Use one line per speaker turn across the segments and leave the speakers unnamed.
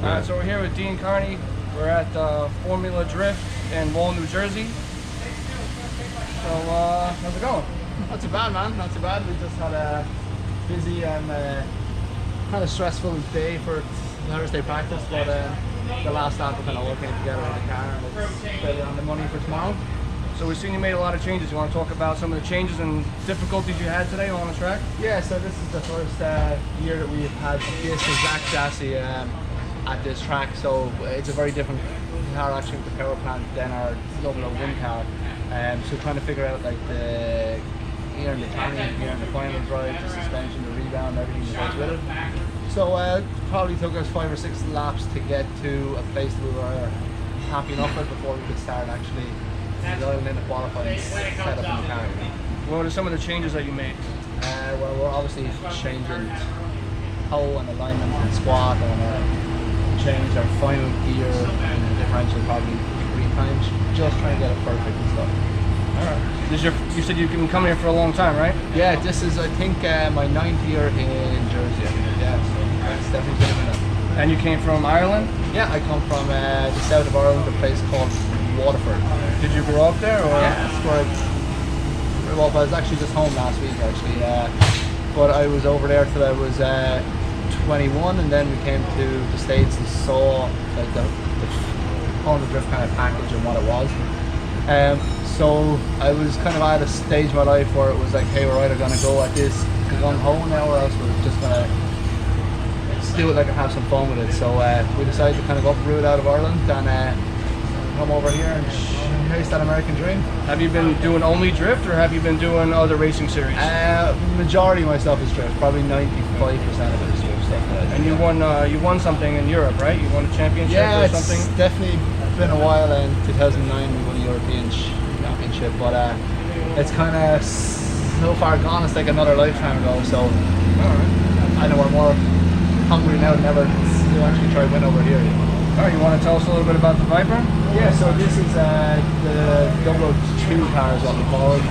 Alright, so we're here with Dean Kearney. We're at Formula Drift in Wall, New Jersey. So, how's it going?
Not too bad, man. Not too bad. We just had a busy and kind of stressful day for Thursday practice, but the last lap we kind of all came together in the car and it's ready on the money for tomorrow.
So we've seen you made a lot of changes. You want to talk about some of the changes and difficulties you had today on the track?
Yeah, so this is the first year that we've had this exact chassis at this track, so it's a very different car actually with the power plant than our 001 car. So trying to figure out like the gear and the timing, gear and the final drive, the suspension, the rebound, everything that goes with it. So it probably took us 5 or 6 laps to get to a place that we were happy enough with before we could start actually dialing in the qualifying setup in the car.
What are some of the changes that you made?
Well, we're obviously changing hoe and alignment and squat, and changed our final gear and the differential probably 3 times, just trying to get it perfect and stuff.
Alright. You said you've been coming here for a long time, right?
Yeah, this is I think my 9th year in Jersey. Yeah, so it's definitely been a minute.
And you came from Ireland?
Yeah, I come from the south of Ireland, a place called Waterford.
Did you grow up there? Or?
Yeah, that's where I was actually just home last week actually. But I was over there till I was 21, and then we came to the States and saw like the drift kind of package and what it was. So I was kind of at a stage in my life where it was like, hey, we're either going to go at this gung-ho now, or else we're just going to do it like and have some fun with it. So we decided to kind of uproot out of Ireland and come over here and chase that American dream.
Have you been doing only drift, or have you been doing other racing series?
Majority of my stuff is drift. Probably 95% of it is drift stuff.
And you won something in Europe, right? You won a championship or something?
Yeah, it's definitely been a while. In 2009 we won a European championship, but it's kind of so far gone. It's like another lifetime ago. So I know we're more hungry now than ever to actually try and win over here.
Alright, you want to tell us a little bit about the Viper?
Yeah, so this is the 002 car is what we call it.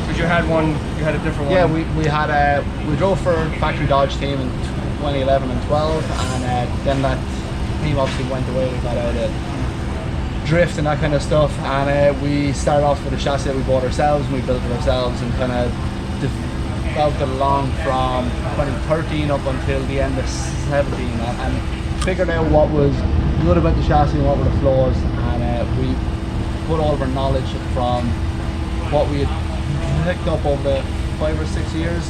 Because you had a different one.
Yeah, we drove for Factory Dodge team in 2011 and 12, and then that team obviously went away. We got out of drift and that kind of stuff, and we started off with a chassis that we bought ourselves, and we built it ourselves and kind of developed it along from 2013 up until the end of 17, and figured out what was good about the chassis and what were the flaws, and we put all of our knowledge from what we had picked up over the 5 or 6 years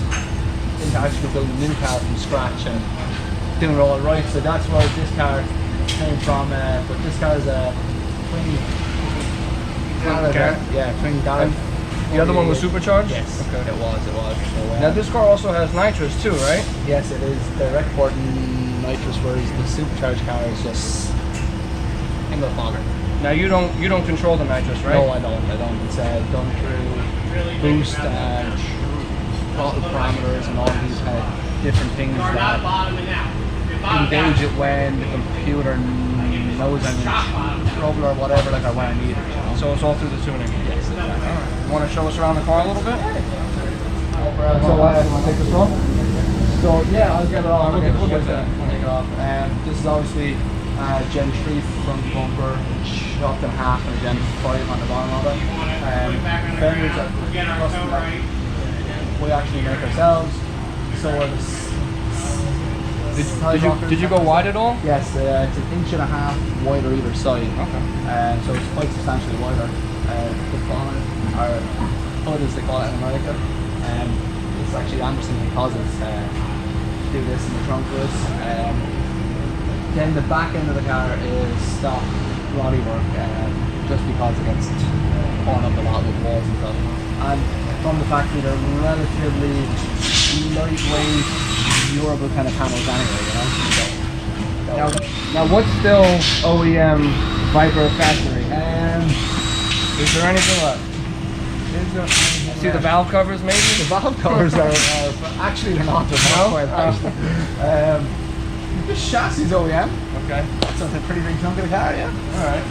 into actually building a new car from scratch and doing it all right. So that's where this car came from, but this car is a twin Garrett. Yeah, twin Garrett.
The other one was supercharged?
Yes,
okay.
it was. So,
now this car also has nitrous too, right?
Yes, it is direct port nitrous, whereas the supercharged car is just single fogger.
Now you don't control the nitrous, right?
No, I don't. It's done through boost and throttle parameters and all these kind of different things that engage it when the computer knows I'm in trouble or whatever, like, or when I need it. You know?
So it's all through the tuning.
Yes, exactly.
Alright. You want to show us around the car a little bit?
So take this off. So yeah, I'll get it off. We'll get that. I'll take it off. This is obviously Gen 3 front bumper, chopped in half, and a Gen 5 on the bottom of it. Fenders are custom that we actually make ourselves. So
did you go wide at all?
Yes, it's 1.5 inches wider either side.
Okay.
So it's quite substantially wider. The bonnet, or hood as they call it in America. It's actually Anderson composites. Do this in the trunk for us. Then the back end of the car is stock body work, just because it gets torn up a lot with walls and stuff. And from the factory, they're relatively lightweight, durable kind of panels anyway, you know.
Now what's still OEM Viper factory? Is there anything left? See the valve covers maybe?
The valve covers are actually they're not. This chassis is OEM.
Okay.
So it's a pretty big chunk of the car, yeah.
Alright.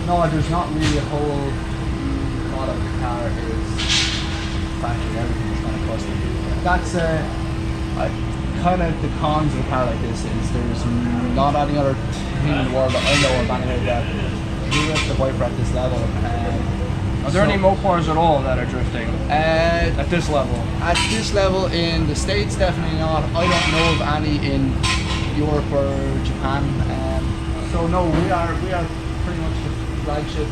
No, there's not really a whole lot of the car is factory. Everything is kind of custom. That's kind of the cons of a car like this is there's not any other thing in the world that I know of anyway that do it the Viper at this level.
Are there any Mopars at all that are drifting at this level?
At this level in the States, definitely not. I don't know of any in Europe or Japan. So no, we are pretty much the flagship.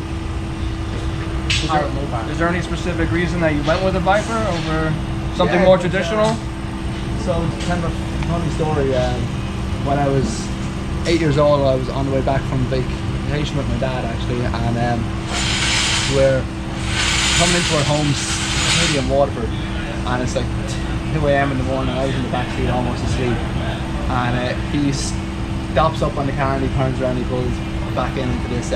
Is there any specific reason that you went with a Viper over something more traditional?
So it's kind of a funny story. When I was 8 years old, I was on the way back from vacation with my dad actually, and we're coming into our homes maybe in Waterford, and it's like 2 AM in the morning. I was in the back seat almost asleep, and he stops up on the car and he turns around and he goes back into this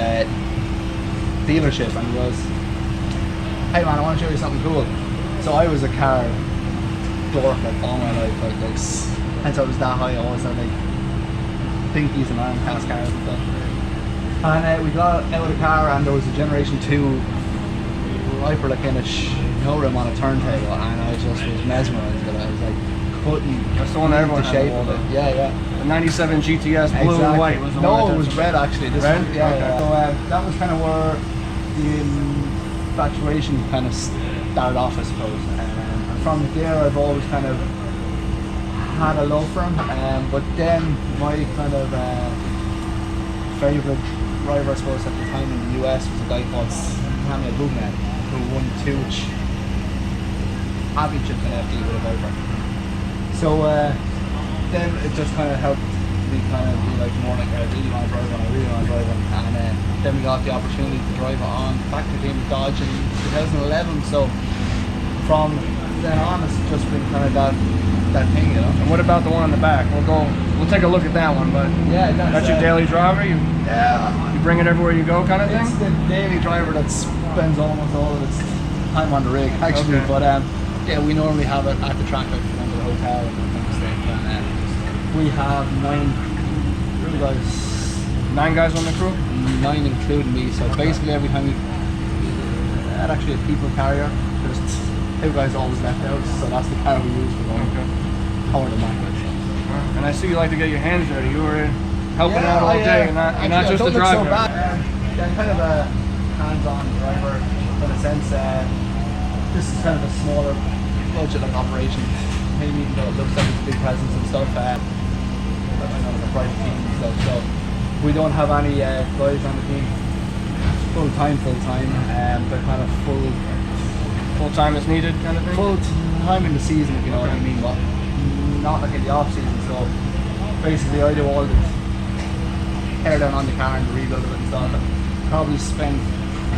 dealership and he goes, "Hey man, I want to show you something cool." So I was a car dork like all my life, like since I was that high I always had like Pinkies and iron cast cars and stuff. And we got out of the car and there was a Generation 2 Viper that kind of showroom on a turntable, and I just was mesmerised with it. I was like,
that's the one that everyone
the shape
had
of it. Yeah.
The 97 GTS blue and white was the one.
No, it was red actually.
Red?
Yeah.
Okay.
So that was kind of where the infatuation kind of started off, I suppose. And from there, I've always kind of had a love for him. But then my kind of favourite driver, I suppose, at the time in the US was a guy called Kearney, who won 2 championships in FD with a Viper. So then it just kind of helped me kind of be like more like I really want to drive one, and then we got the opportunity to drive it on factory team with Dodge in 2011. So from then on, it's just been kind of that thing, you know.
And what about the one in the back? We'll take a look at that one, but
yeah,
that's your daily driver. You bring it everywhere you go, kind of thing.
It's the daily driver that spends almost all of its time on the rig, actually.
Okay.
But yeah, we normally have it at the track, like from the hotel and that kind of stuff. And we have 9 crew guys.
9 guys on the crew?
9 including me. So basically every time we had actually a people carrier, there's 2 guys always left out. So that's the car we use for going power the market.
And I see you like to get your hands dirty. You were helping out all day, and not just a driver.
So bad. Yeah, I'm kind of a hands-on driver in a sense. This is kind of a smaller budget like operation. Maybe even though it looks like it's a big presence and stuff. I know it's a private team and stuff. So we don't have any guys on the team full time. They're kind of
Full time as needed, kind of thing.
full time in the season, if you know what I mean. But not like in the off season. So basically, I do all the tear down on the car and the rebuild of it and stuff. And probably spend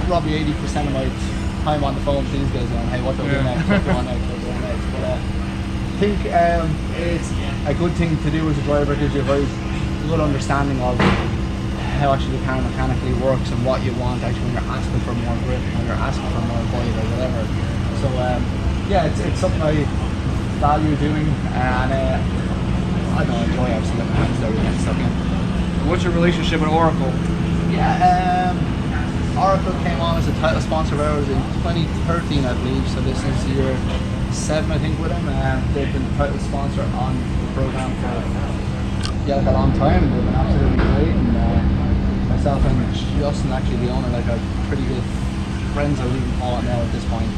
80% of my time on the phone to these guys going, "Hey, what do I do next? What do I do next?" But I think it's a good thing to do as a driver. Gives you a very good understanding of how actually the car mechanically works and what you want actually when you're asking for more grip, when you're asking for more bite or whatever. So yeah, it's something I value doing, and I don't enjoy obviously getting my hands dirty and stuff.
What's your relationship with Oracle?
Yeah, Oracle came on as a title sponsor of ours in 2013, I believe. So this is year 7, I think, with them. They've been the title sponsor on the program for like a long time. They've been absolutely great. And myself and Justin, actually the owner, like are pretty good friends. I would even call it now at this point.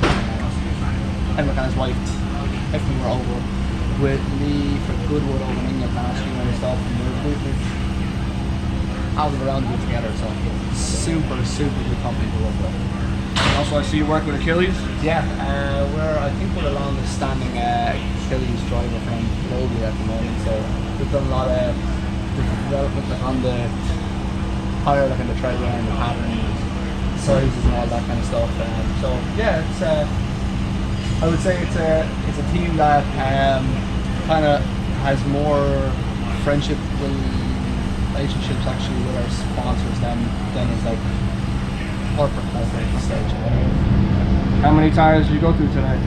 Him and his wife, everything were over with me for Goodwood over in England last year and stuff. And we've all around the together, so super good company to work with.
And also, I see you work with Achilles.
Yeah, I think we're the longest standing Achilles driver from globally at the moment. So we've done a lot of development on the tire, like in the tread and the pattern, sizes and all that kind of stuff. So yeah, it's I would say it's a team that kind of has more friendship relationships actually with our sponsors than is like corporate at this stage.
How many tires did you go through today?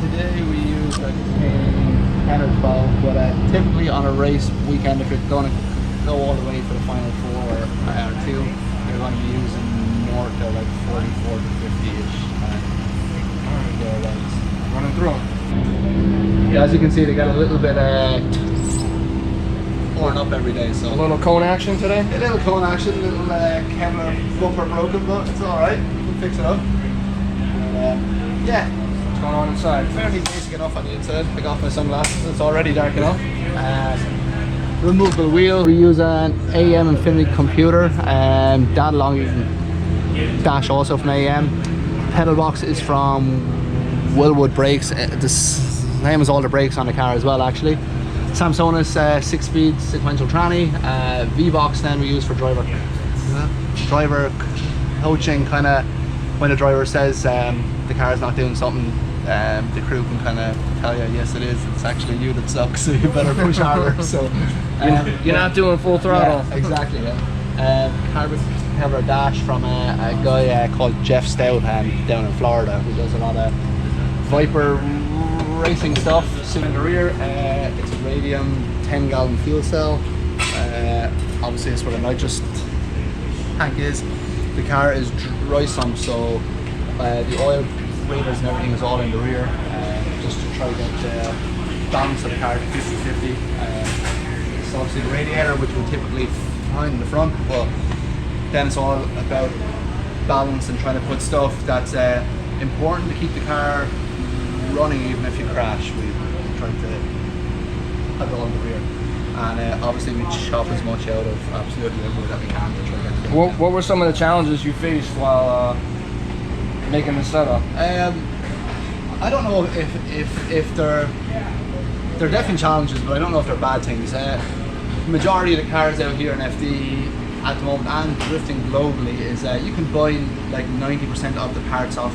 Today we used like 10 or 12, but typically on a race weekend, if you're going to go all the way to the final 4 or 2, you're going to be using more to like 44 to 50-ish.
Running through them.
Yeah, as you can see, they got a little bit pouring up every day. So
A little cone action today?
a little cone action, a little Kevlar bumper broken, but it's all right. We'll fix it up. Yeah.
What's going on inside?
Fairly basic enough on the inside. I got my sunglasses. It's already dark enough. Removable wheel. We use an AM Infinity computer. That along you can dash also from AM. Pedal box is from Willwood Brakes. The same as all the brakes on the car as well, actually. Samsonus 6-speed sequential tranny. V-box then we use for driver coaching, kind of when the driver says the car is not doing something, the crew can kind of tell you, yes it is, it's actually you that sucks, so you better push harder. So
you're not doing full throttle.
Yeah, exactly, yeah. Carbon cover dash from a guy called Jeff Stout down in Florida, who does a lot of Viper racing stuff. So in the rear, it's a Radium 10-gallon fuel cell. Obviously it's where the nitrous tank is. The car is dry sump, so the oil readers and everything is all in the rear, just to try to get the balance of the car to 50-50. So obviously the radiator, which we typically find in the front, but then it's all about balance and trying to put stuff that's important to keep the car running even if you crash. We try to have it all in the rear, and obviously we chop as much out of absolutely everything that we can to try to get the
What were some of the challenges you faced while making the setup?
I don't know if they're definitely challenges, but I don't know if they're bad things. Majority of the cars out here in FD at the moment and drifting globally is you can buy like 90% of the parts off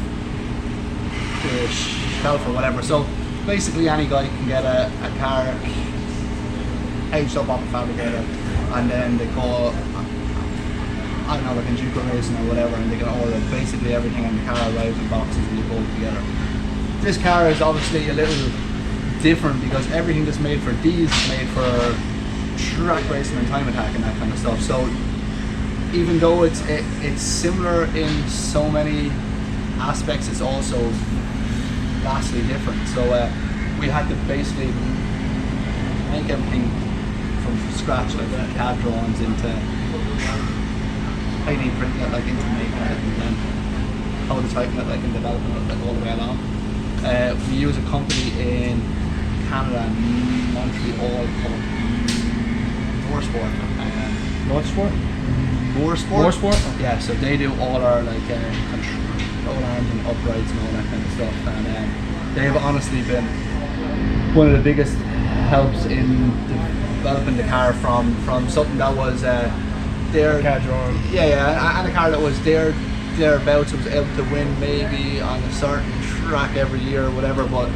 the shelf or whatever. So basically any guy can get a car aged up off a fabricator, and then they call, I don't know, like in Juco Racing or whatever, and they can order basically everything in the car arrives in boxes and you pull it together. This car is obviously a little different because everything that's made for these is made for track racing and time attack and that kind of stuff. So even though it's similar in so many aspects, it's also vastly different. So we had to basically make everything from scratch, like CAD drawings into 3D printing it, like into making it, and then prototyping it, like in developing it, like all the way along. We use a company in Canada and Montreal called Moorsport. Moorsport? Yeah, so they do all our like control arms and uprights and all that kind of stuff, and they've honestly been one of the biggest helps in developing the car from something that was their
CAD drawing.
Yeah, and a car that was thereabouts, was able to win maybe on a certain track every year or whatever, but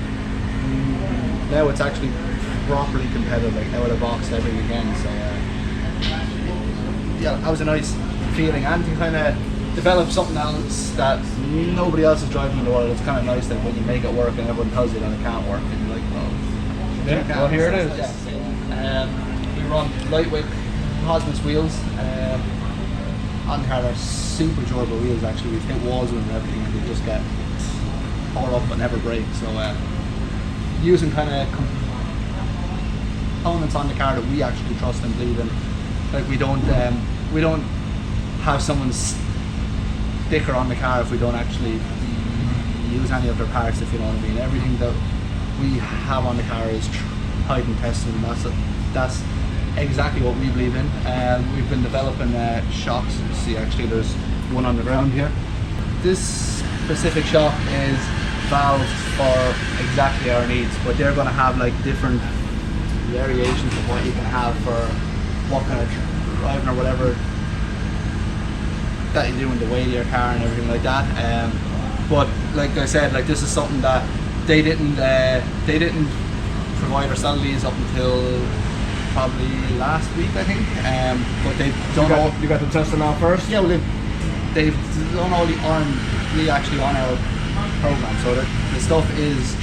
now it's actually properly competitive, like out of the box every weekend. So yeah, that was a nice feeling, and to kind of develop something else that nobody else is driving in the world. It's kind of nice that when you make it work and everyone tells you that it can't work, and you're like, well,
well here it is.
We run lightweight Cosmos wheels. On the car, they're super durable wheels. Actually, we've hit walls with them and everything, and they just get tore up but never break. So using kind of components on the car that we actually trust and believe in. Like we don't have someone's sticker on the car if we don't actually use any of their parts, if you know what I mean. Everything that we have on the car is tried and tested, and that's exactly what we believe in. We've been developing shocks. You see, actually there's one on the ground here. This specific shock is valved for exactly our needs, but they're going to have like different variations of what you can have for what kind of driving or whatever that you do in the weight of your car and everything like that. But like I said, like this is something that they didn't provide or sell these up until probably last week, I think. But they've done
You got to test them out first?
Yeah, well they've done all the R&D actually on our program, so the stuff is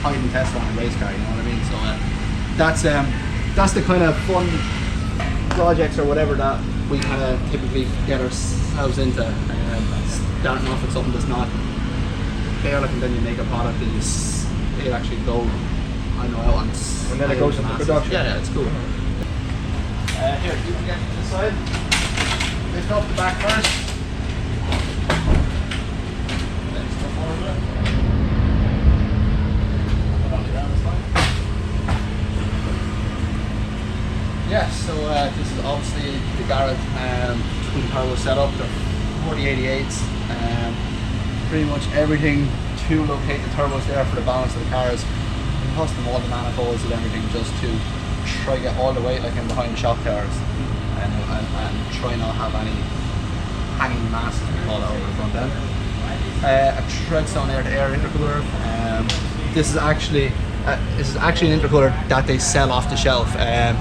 tried and tested on a race car, you know what I mean? So that's the kind of fun projects or whatever that we kind of typically get ourselves into. Starting off with something that's not there, like, and then you make a product and it actually go, I don't know, out on,
and then it goes into production.
Yeah, it's cool. Here, you can get to the side. Lift up the back first. Then step forward a bit. Put on the ground this time. Yeah, so this is obviously the garage twin turbo setup. They're 4088s. Pretty much everything to locate the turbos there for the balance of the cars. Custom all the manifolds and everything just to try to get all the weight like in behind shock towers and try not have any hanging masses we call it over the front end. A treadstone air-to-air intercooler. This is actually an intercooler that they sell off the shelf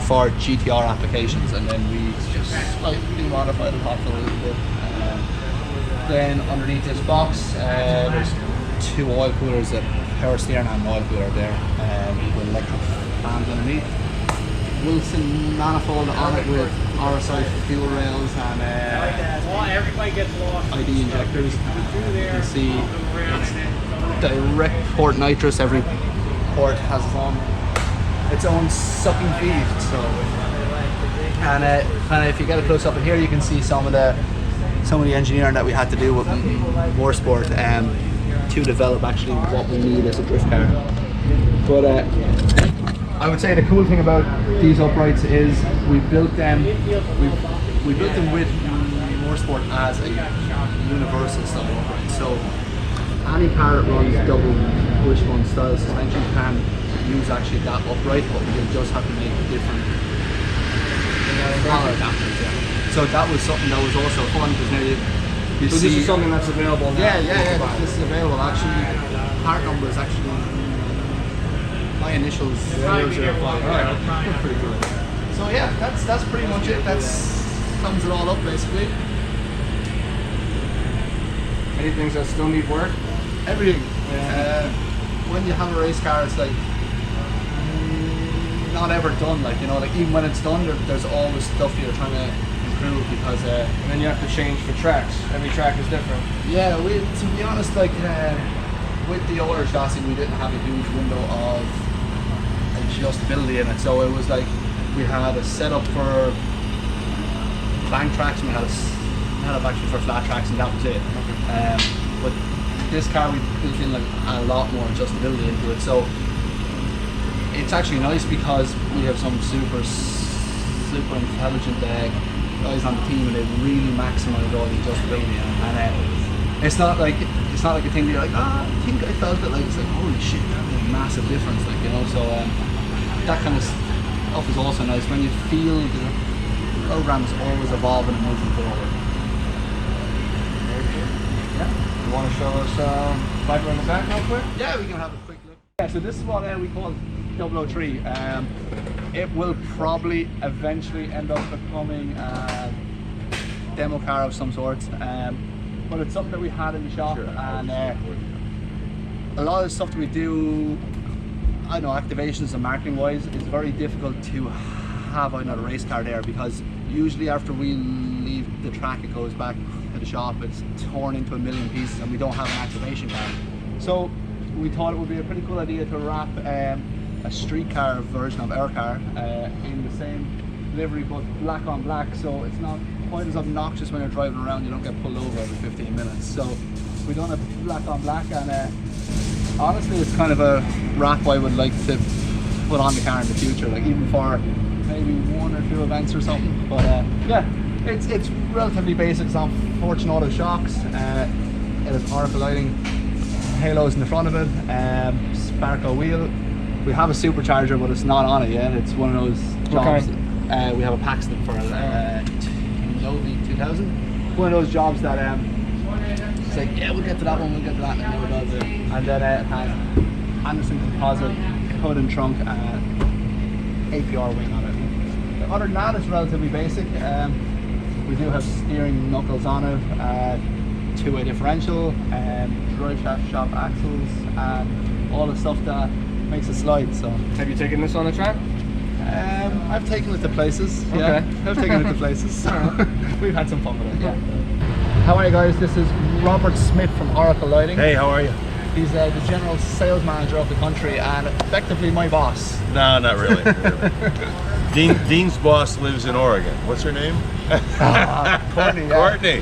for GTR applications, and then we just slightly modified the top a little bit. Then underneath this box, there's two oil coolers, a power steering and an oil cooler there, with electric fans underneath. Wilson manifold on it with RSI fuel rails and ID injectors. You can see it's direct port nitrous. Every port has its own sucking feed. So, and kind of if you get a close up in here, you can see some of the engineering that we had to do with Motorsport to develop actually what we need as a drift car. But I would say the cool thing about these uprights is we built them with Motorsport as a universal style upright. So any car that runs double wishbone style suspension can use actually that upright, but you just have to make different collar adapters. Yeah. So that was something that was also fun because now you
so
see.
This is something that's available now.
Yeah. This is available. Actually, part number is actually my initials. 005. Alright, pretty good. So yeah, that's pretty much it. That sums it all up basically.
Any things that still need work?
Everything. When you have a race car, it's like not ever done. Like, you know, like even when it's done, there's always stuff you're trying to improve because.
And then you have to change for tracks. Every track is different.
Yeah, to be honest, like with the older chassis, we didn't have a huge window of adjustability in it. So it was like we had a setup for clank tracks, and we had a actually for flat tracks, and that was it. But this car, we built in like a lot more adjustability into it. So it's actually nice because we have some super intelligent guys on the team, and they really maximise all the adjustability. And it's not like a thing that you're like, I think I felt it. Like it's like, holy shit, that's a massive difference. Like, you know, so that kind of stuff is also nice when you feel the program is always evolving and moving forward.
Yeah. You want to show us Viper in the back real quick?
Yeah, we can have a quick look. Yeah, so this is what we call 003. It will probably eventually end up becoming a demo car of some sort, but it's something that we had in the shop, and a lot of the stuff that we do, I know, activations and marketing wise, is very difficult to have on a race car there, because usually after we leave the track, it goes back to the shop, it's torn into a million pieces, and we don't have an activation car. So we thought it would be a pretty cool idea to wrap a street car version of our car in the same livery, but black on black, so it's not quite as obnoxious when you're driving around. You don't get pulled over every 15 minutes. So we've done a black on black, and honestly it's kind of a wrap I would like to put on the car in the future, like even for maybe 1 or 2 events or something. But yeah, it's relatively basic. It's on Fortune Auto shocks. It has Oracle lighting, halos in the front of it, Sparco wheel. We have a supercharger, but it's not on it yet. It's one of those jobs.
Okay.
We have a Paxton for Novi 2000. One of those jobs that it's like, yeah, we'll get to that one, we'll get to that, and then we'll do it. And then it has Anderson composite hood and trunk, APR wing on it. Other than that, it's relatively basic. We do have steering knuckles on it, two-way differential, drive shaft shop axles, and all the stuff that makes it slide. So,
have you taken this on the track?
I've taken it to places.
Okay.
Yeah, I've taken it to places. So we've had some fun with it. Yeah. How are you guys? This is Robert Smith from Oracle Lighting.
Hey, how are you?
He's the general sales manager of the country and effectively my boss.
No, not really. Dean's boss lives in Oregon. What's her name?
Kearney.
Courtney.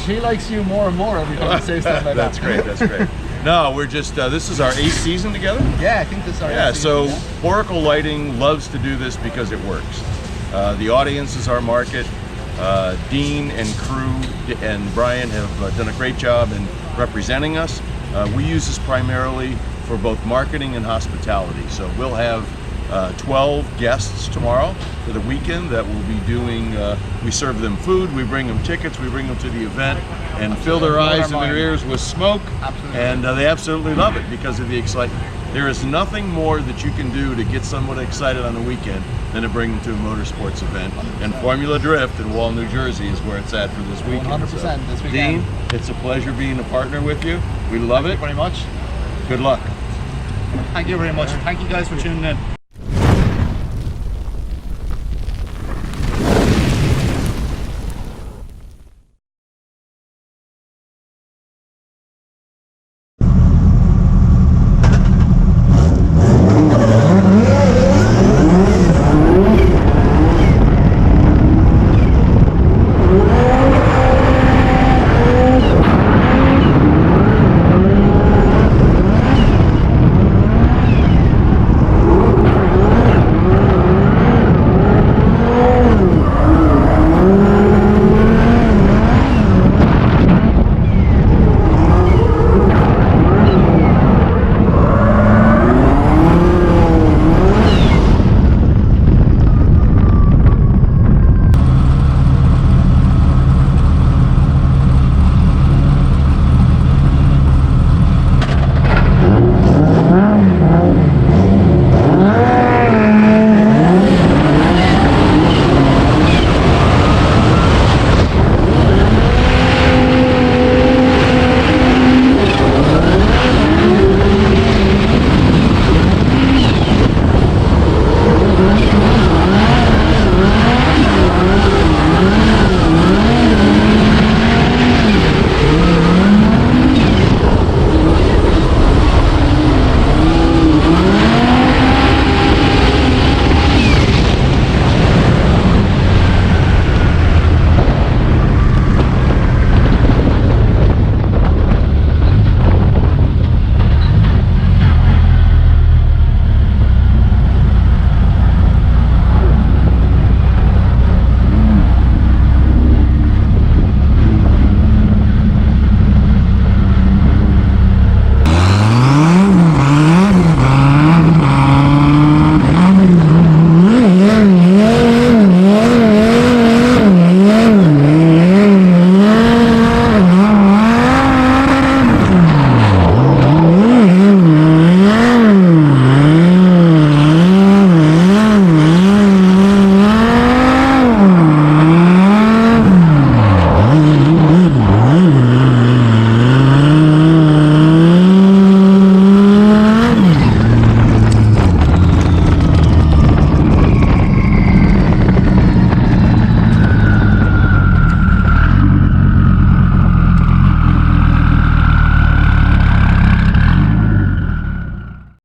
He likes you more and more every time you say stuff like
That's
that.
great. That's great. No, we're just this is our 8th season together.
Yeah, I think this is our
Yeah.
eighth
So
season,
Oracle Lighting loves to do this because it works. The audience is our market. Dean and crew and Brian have done a great job in representing us. We use this primarily for both marketing and hospitality. So we'll have 12 guests tomorrow for the weekend that will be doing, we serve them food, we bring them tickets, we bring them to the event and fill their eyes and their ears with smoke.
Absolutely.
And they absolutely love it because of the excitement. There is nothing more that you can do to get someone excited on the weekend than to bring them to a motorsports event. And Formula Drift in Wall, New Jersey is where it's at for this weekend.
100% this weekend.
Dean, it's a pleasure being a partner with you. We love it.
Thank you very much.
Good luck.
Thank you very much. Thank you guys for tuning in.